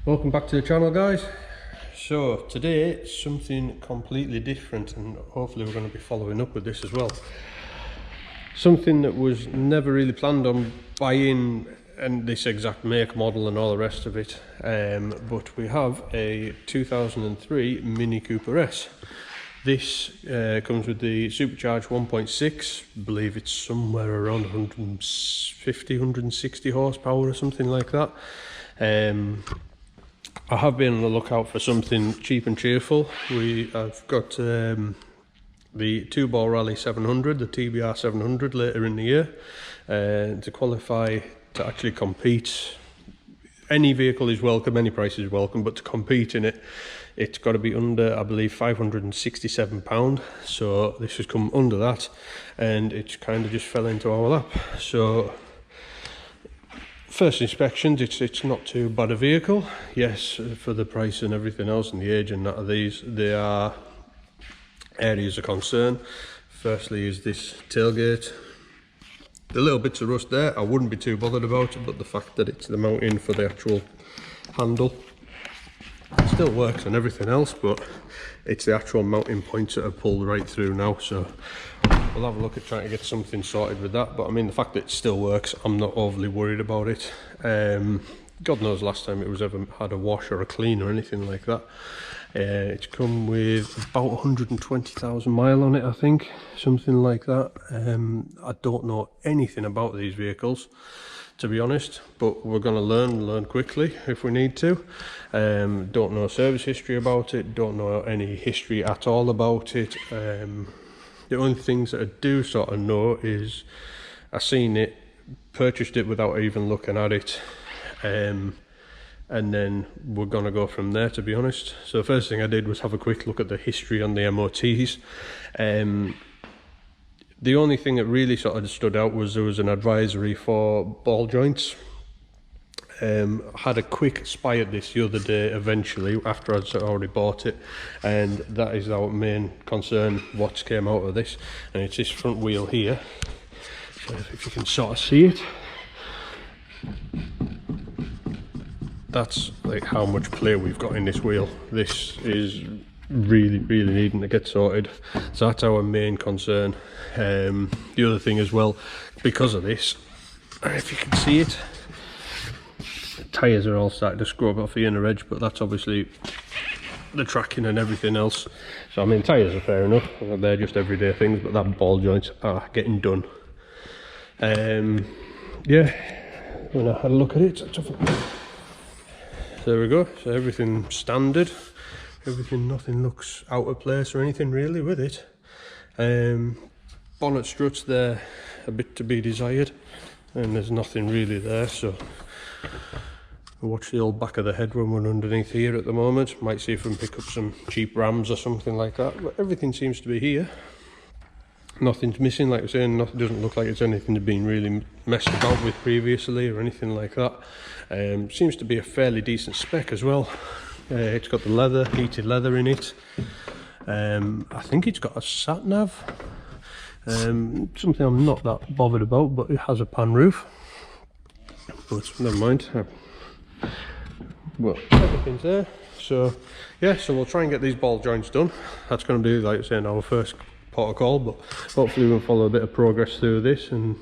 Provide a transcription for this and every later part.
Welcome back to the channel, guys. So today something completely different, and hopefully we're going to be following up with this as well. Something that was never really planned on buying, and this exact make, model and all the rest of it, but we have a 2003 Mini Cooper S. This comes with the supercharged 1.6, I believe it's somewhere around 150, 160 horsepower or something like that. I have been on the lookout for something cheap and cheerful. I've got the 2-ball rally 700, the TBR 700 later in the year, to qualify to actually compete. Any vehicle is welcome, any price is welcome, but to compete in it, it's got to be under, I believe, £567. So this has come under that, and it kind of just fell into our lap. So first inspections, it's not too bad a vehicle. Yes, for the price and everything else and the age and that of these, there are areas of concern. Firstly is this tailgate. The little bits of rust there, I wouldn't be too bothered about it, but the fact that it's the mounting for the actual handle, it still works and everything else, but it's the actual mounting points that are pulled right through now. So we'll have a look at trying to get something sorted with that. But I mean, the fact that it still works, I'm not overly worried about it. God knows last time it was ever had a wash or a clean or anything like that. It's come with about 120,000 miles on it, I think, something like that. I don't know anything about these vehicles, to be honest, but we're going to learn quickly if we need to. Don't know service history about it, don't know any history at all about it. The only things that I do sort of know is I seen it, purchased it without even looking at it, and then we're going to go from there, to be honest. So the first thing I did was have a quick look at the history on the MOTs. The only thing that really sort of stood out was there was an advisory for ball joints. I had a quick spy at this the other day, eventually, after I'd already bought it, and that is our main concern, what came out of this, and it's this front wheel here. So if you can sort of see it, that's like how much play we've got in this wheel. This is really needing to get sorted, so that's our main concern. The other thing as well, because of this, if you can see it, the tyres are all starting to scrub off the inner edge, but that's obviously the tracking and everything else. So I mean, tyres are fair enough, they're just everyday things, but that ball joints are getting done. Yeah, when I had a look at it, there we go. So everything standard, nothing looks out of place or anything really with it. Bonnet struts there, a bit to be desired, and there's nothing really there. So we'll watch the old back of the head when we're underneath here at the moment. Might see if we can pick up some cheap rams or something like that, but everything seems to be here. Nothing's missing, like I was saying. Nothing, doesn't look like it's anything that's been really messed about with previously or anything like that. Seems to be a fairly decent spec as well. It's got the leather, heated leather in it. I think it's got a sat nav. Something I'm not that bothered about, but it has a pan roof. But never mind. Well, everything's there. So yeah, so we'll try and get these ball joints done. That's going to be, like I was saying, our first port of call, but hopefully we'll follow a bit of progress through this and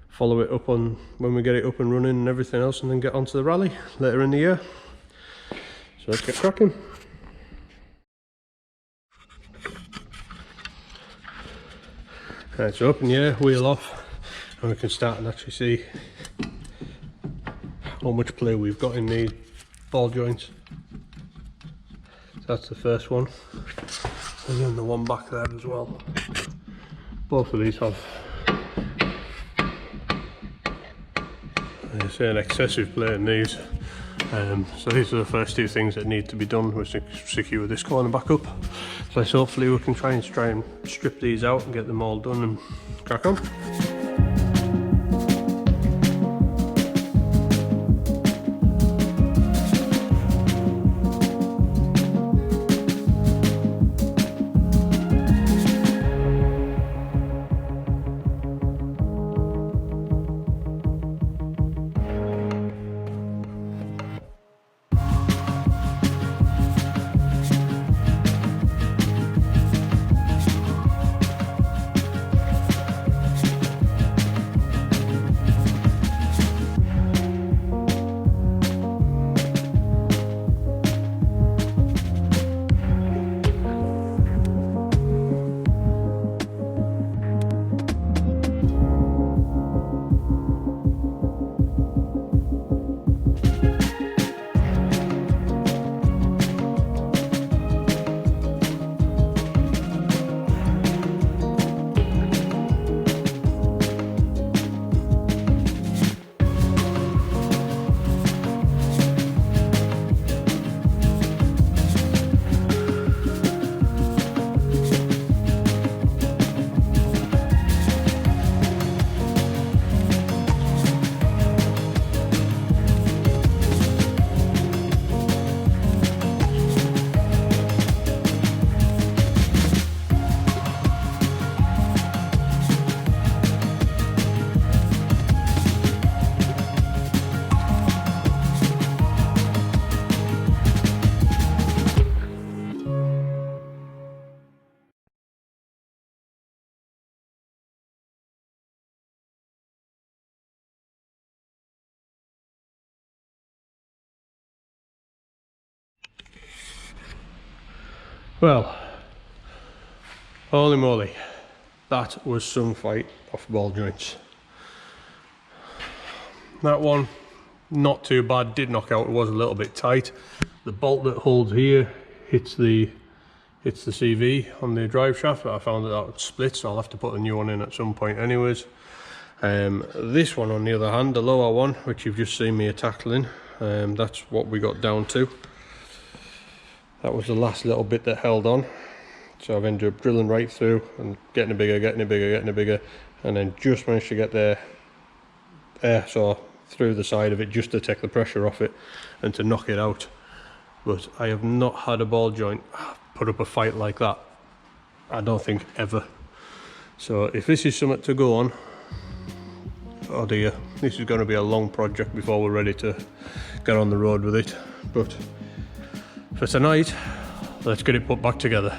follow it up on when we get it up and running and everything else, and then get onto the rally later in the year. So let's get cracking. Right, so up in the air, wheel off, and we can start and actually see how much play we've got in these ball joints. So that's the first one, and then the one back there as well. Both of these have, I say, an excessive play in these. So these are the first two things that need to be done. We'll secure this corner back up. So hopefully we can try and strip these out and get them all done and crack on. Well, holy moly, that was some fight off ball joints. That one, not too bad, did knock out, it was a little bit tight. The bolt that holds here hits the CV on the drive shaft, but I found that would split, so I'll have to put a new one in at some point anyways. This one on the other hand, the lower one, which you've just seen me tackling, that's what we got down to. That was the last little bit that held on, so I've ended up drilling right through and getting it bigger, and then just managed to get the air saw through the side of it just to take the pressure off it and to knock it out. But I have not had a ball joint put up a fight like that, I don't think, ever. So if this is something to go on, oh dear, this is going to be a long project before we're ready to get on the road with it. But for tonight, let's get it put back together.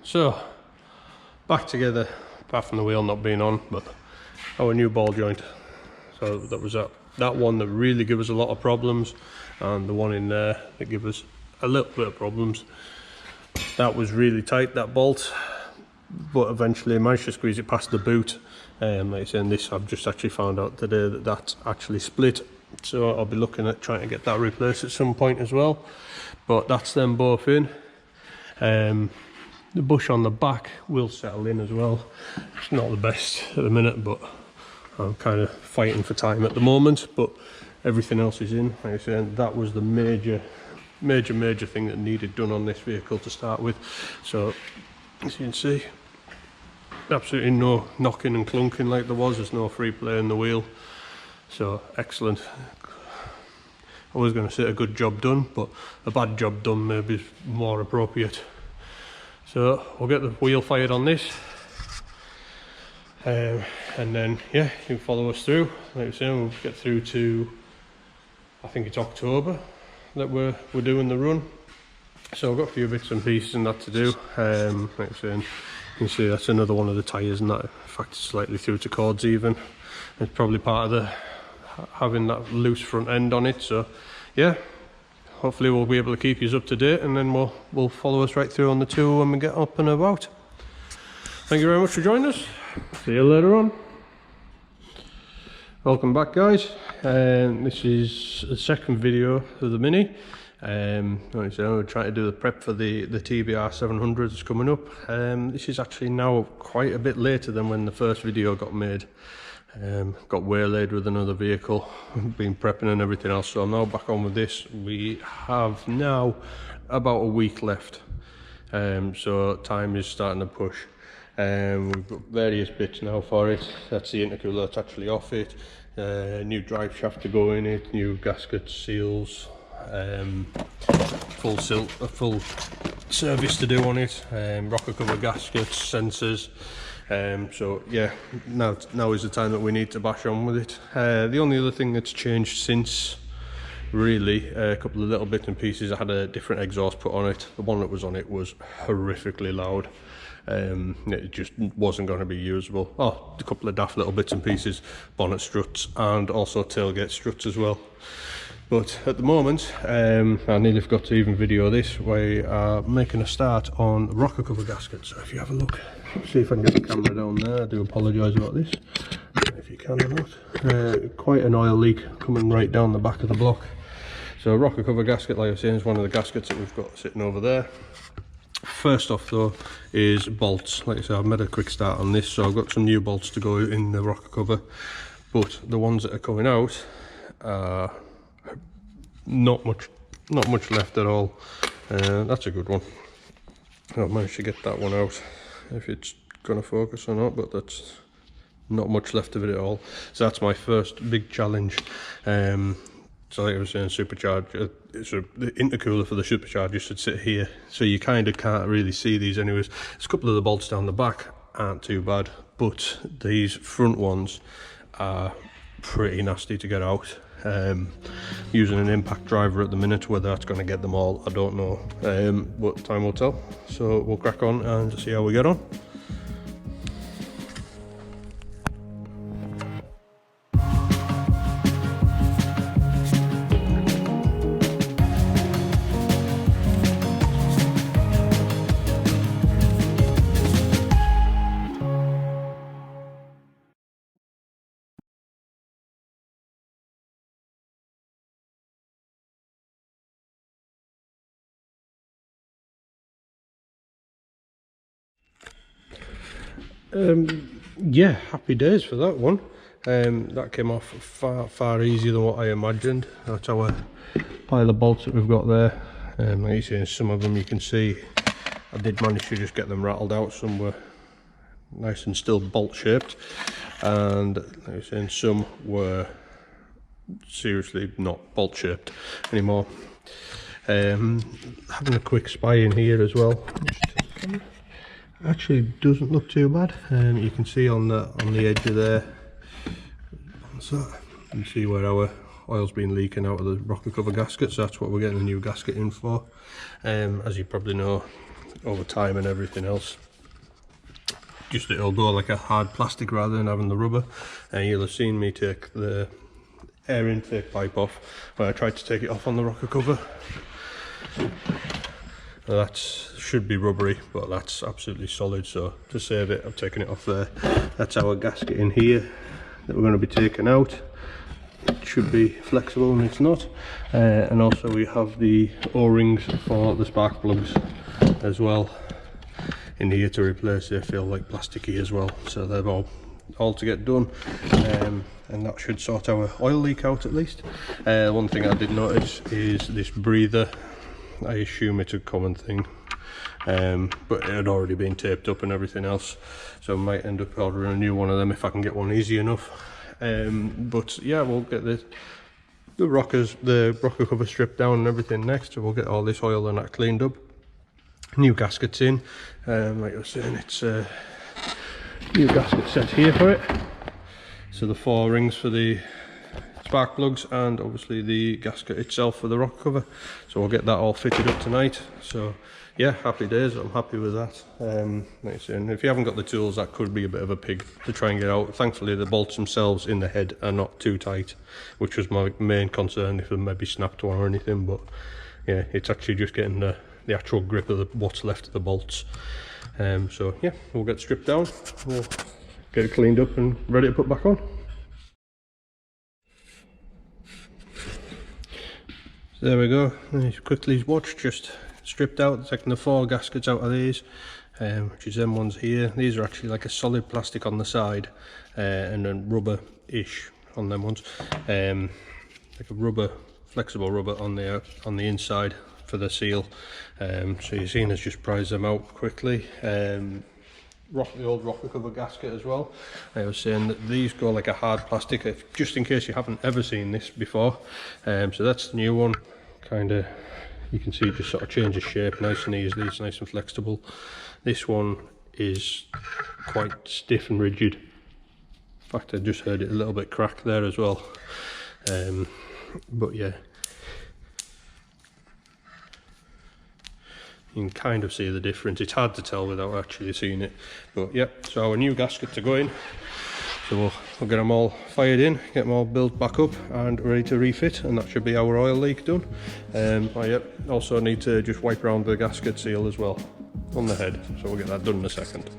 So, back together, apart from the wheel not being on, but our new ball joint. So that was that one that really gave us a lot of problems, and the one in there that gave us a little bit of problems. That was really tight, that bolt, but eventually I managed to squeeze it past the boot. Like I say, in this I've just actually found out today that that's actually split, so I'll be looking at trying to get that replaced at some point as well. But that's them both in. The bush on the back will settle in as well. It's not the best at the minute, but I'm kind of fighting for time at the moment, but everything else is in. Like I said, that was the major thing that needed done on this vehicle to start with. So as you can see, absolutely no knocking and clunking like there was. There's no free play in the wheel, so excellent. I was going to say a good job done, but a bad job done maybe is more appropriate. So we'll get the wheel fired on this, and then yeah, you can follow us through. Like I say, we'll get through to, I think it's October that we're doing the run. So I've got a few bits and pieces and that to do. Like I say, you can see that's another one of the tyres, and that in fact it's slightly through to cords even. It's probably part of the having that loose front end on it. So yeah, hopefully we'll be able to keep you up to date, and then we'll follow us right through on the tour when we get up and about. Thank you very much for joining us. See you later on. Welcome back, guys. This is the second video of the Mini. Like I said, we're trying to do the prep for the TBR 700 that's coming up. This is actually now quite a bit later than when the first video got made. Got waylaid with another vehicle, been prepping and everything else, so I'm now back on with this. We have now about a week left, so time is starting to push. We've got various bits now for it. That's the intercooler that's actually off it, new drive shaft to go in it, new gasket seals, full service to do on it, rocker cover gaskets, sensors. So yeah, now is the time that we need to bash on with it. The only other thing that's changed since, really, a couple of little bits and pieces. I had a different exhaust put on it. The one that was on it was horrifically loud. It just wasn't going to be usable. Oh, a couple of daft little bits and pieces, bonnet struts and also tailgate struts as well. But at the moment, I nearly forgot to even video this. We are making a start on rocker cover gaskets. So if you have a look, see if I can get the camera down there. I do apologise about this, if you can or not. Quite an oil leak coming right down the back of the block. So rocker cover gasket, like I was saying, is one of the gaskets that we've got sitting over there. First off though is bolts. Like I said, I've made a quick start on this, so I've got some new bolts to go in the rocker cover, but the ones that are coming out are not much left at all. That's a good one. I've managed to get that one out, if it's going to focus or not, but that's not much left of it at all. So that's my first big challenge. So like I was saying, supercharger, so the intercooler for the supercharger should sit here, so you kind of can't really see these anyways. There's a couple of the bolts down the back aren't too bad, but these front ones are pretty nasty to get out. Using an impact driver at the minute, whether that's going to get them all, I don't know, but time will tell. So we'll crack on and see how we get on. Yeah, happy days for that one. That came off far easier than what I imagined. That's our pile of bolts that we've got there. Like you see, some of them you can see I did manage to just get them rattled out. Some were nice and still bolt shaped, and like I was saying, some were seriously not bolt shaped anymore. Having a quick spy in here as well. Actually doesn't look too bad. You can see on the edge of there, so you can see where our oil's been leaking out of the rocker cover gasket, so that's what we're getting a new gasket in for. As you probably know, over time and everything else, just it'll go like a hard plastic rather than having the rubber. And you'll have seen me take the air intake pipe off when I tried to take it off on the rocker cover. That should be rubbery, but that's absolutely solid, so to save it I've taken it off there. That's our gasket in here that we're going to be taking out. It should be flexible and it's not. And also we have the O-rings for the spark plugs as well in here to replace. They feel like plasticky as well, so they're all to get done. And that should sort our oil leak out at least. One thing I did notice is this breather. I assume it's a common thing, but it had already been taped up and everything else, so I might end up ordering a new one of them if I can get one easy enough. But yeah, we'll get the rocker cover stripped down and everything next, so we'll get all this oil and that cleaned up. New gaskets in, like I was saying, it's a new gasket set here for it. So the 4 rings for the spark plugs and obviously the gasket itself for the rocker cover, so we'll get that all fitted up tonight. So yeah, happy days. I'm happy with that. Like I said, if you haven't got the tools, that could be a bit of a pig to try and get out. Thankfully the bolts themselves in the head are not too tight, which was my main concern, if they maybe snapped one or anything. But yeah, it's actually just getting the actual grip of what's left of the bolts. So yeah, we'll get stripped down, we'll get it cleaned up and ready to put back on. There we go, quickly watch, just stripped out, taking the 4 gaskets out of these, which is them ones here. These are actually like a solid plastic on the side, and then rubber-ish on them ones, like a flexible rubber on the inside for the seal. So you've seen us just prise them out quickly. The old rocker cover gasket as well. I was saying that these go like a hard plastic, just in case you haven't ever seen this before. So that's the new one. Kind of, you can see it just sort of changes shape nice and easily. It's nice and flexible. This one is quite stiff and rigid. In fact, I just heard it a little bit crack there as well. But yeah, you can kind of see the difference. It's hard to tell without actually seeing it, but yeah, so our new gasket to go in. So we'll get them all fired in, get them all built back up and ready to refit, and that should be our oil leak done. Oh yeah, also need to just wipe around the gasket seal as well on the head, so we'll get that done in a second.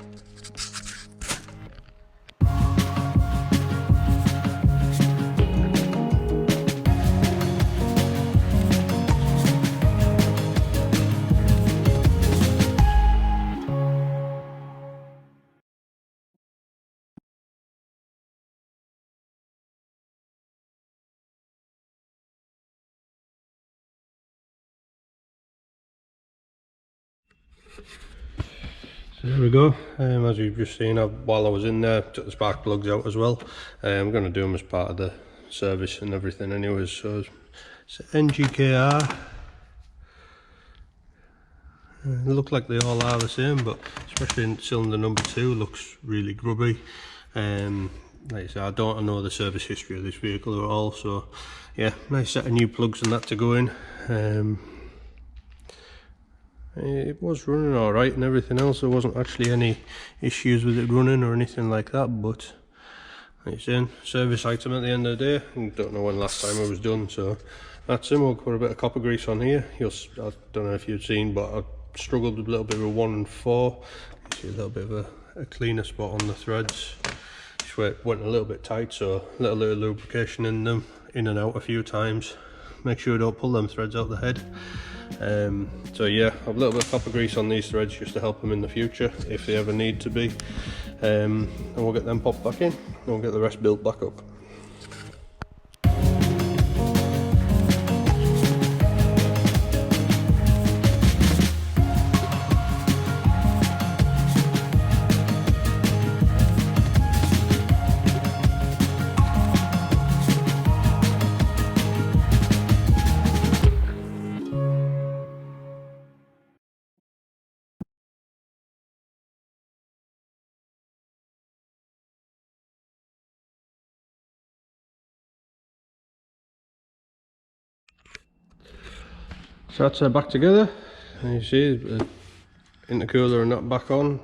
So there we go. As you've just seen, while I was in there, took the spark plugs out as well. I'm going to do them as part of the service and everything anyways. So it's NGKR. They look like they all are the same, but especially in cylinder number 2 looks really grubby. like I said, I don't know the service history of this vehicle at all, so yeah, nice set of new plugs and that to go in. It was running alright and everything else. There wasn't actually any issues with it running or anything like that, but it's in service item at the end of the day. I don't know when last time it was done, so that's him. We'll put a bit of copper grease on here. I don't know if you've seen, but I struggled a little bit with 1 and 4. You see a little bit of a cleaner spot on the threads. Just went a little bit tight, so a little bit of lubrication in them, in and out a few times. Make sure you don't pull them threads out the head. So yeah, a little bit of copper grease on these threads just to help them in the future if they ever need to be, and we'll get them popped back in and we'll get the rest built back up. So that's back together, and you see the intercooler and that back on,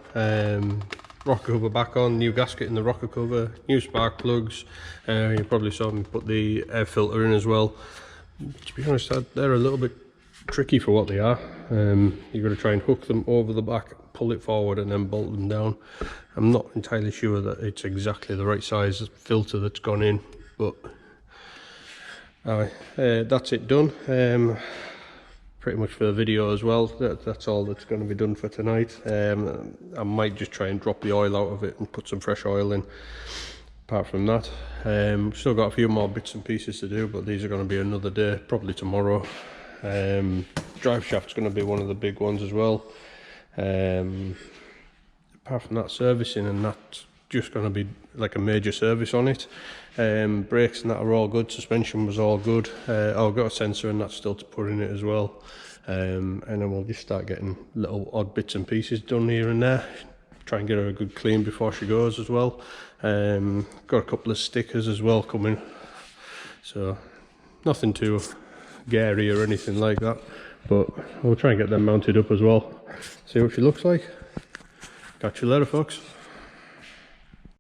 rocker cover back on, new gasket in the rocker cover, new spark plugs. You probably saw me put the air filter in as well. To be honest, they're a little bit tricky for what they are. You've got to try and hook them over the back, pull it forward and then bolt them down. I'm not entirely sure that it's exactly the right size filter that's gone in, but that's it done. Pretty much for the video as well. That's all that's going to be done for tonight. I might just try and drop the oil out of it and put some fresh oil in. Apart from that, still got a few more bits and pieces to do, but these are going to be another day, probably tomorrow. Drive shaft's going to be one of the big ones as well. Apart from that, servicing and that's just going to be like a major service on it. Brakes and that are all good, suspension was all good. I've got a sensor and that's still to put in it as well. And then we'll just start getting little odd bits and pieces done here and there. Try and get her a good clean before she goes as well. Got a couple of stickers as well coming, so nothing too gary or anything like that, but we'll try and get them mounted up as well, see what she looks like. Catch you later, folks.